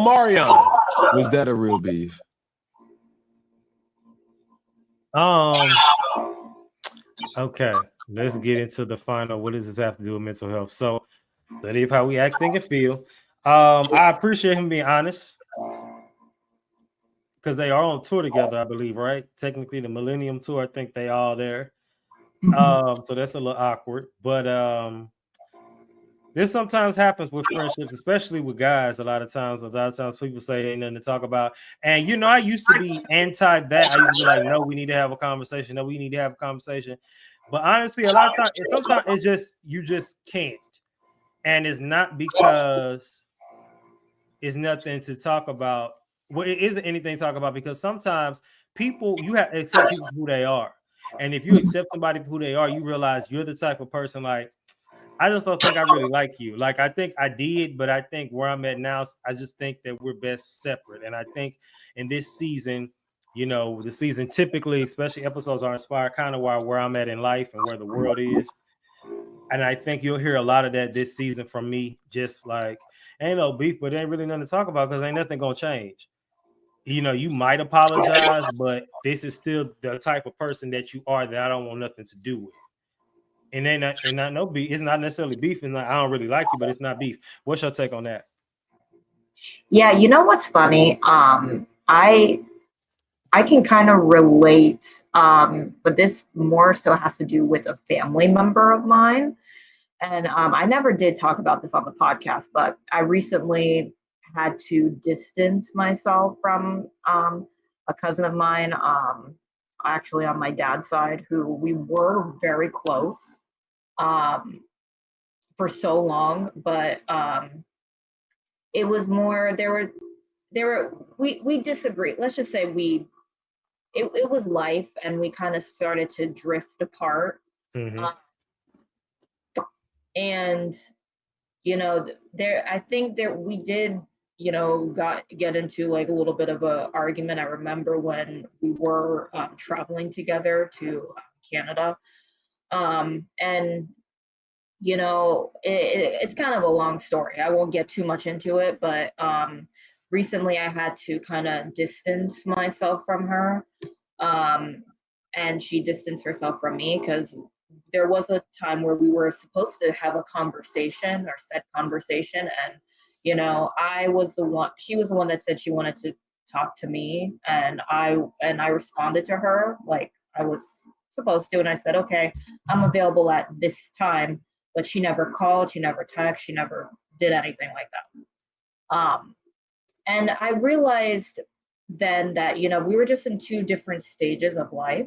Omarion, was that a real beef? Okay, let's get into the final. What does this have to do with mental health? So, study of how we act, think, and feel. I appreciate him being honest because they are on tour together, I believe, right? Technically, the Millennium Tour, I think they all there. So that's a little awkward, but this sometimes happens with friendships, especially with guys. A lot of times people say ain't nothing to talk about. And you know, I used to be anti that. I used to be like, no, we need to have a conversation. No, we need to have a conversation. But honestly, a lot of times, sometimes it's just you just can't. And it's not because it's nothing to talk about. Well, it isn't anything to talk about because sometimes people you have to accept people for who they are. And if you accept somebody for who they are, you realize you're the type of person like I just don't think I really like you. Like I think I did, but I think where I'm at now, I just think that we're best separate. And I think in this season, you know, the season typically, especially episodes are inspired kind of where I'm at in life and where the world is. And I think you'll hear a lot of that this season from me, just like ain't no beef, but ain't really nothing to talk about because ain't nothing gonna change. You know, you might apologize, but this is still the type of person that you are that I don't want nothing to do with. And then not no beef. It's not necessarily beef. It's not, I don't really like you, but it's not beef. What's your take on that? Yeah, you know what's funny? I can kind of relate, but this more so has to do with a family member of mine. And I never did talk about this on the podcast, but I recently had to distance myself from a cousin of mine, actually on my dad's side, who we were very close for so long, but it was more we disagreed. Let's just say it was life, and we kind of started to drift apart. Mm-hmm. And I think that we did, get into like a little bit of a argument. I remember when we were traveling together to Canada, and it's kind of a long story. I won't get too much into it, but recently I had to kind of distance myself from her, and she distanced herself from me because there was a time where we were supposed to have a conversation or set conversation, and I was the one, she was the one that said she wanted to talk to me, and I responded to her like I was supposed to, and I said, okay, I'm available at this time, but she never called, she never texted, she never did anything like that. And I realized then that we were just in two different stages of life.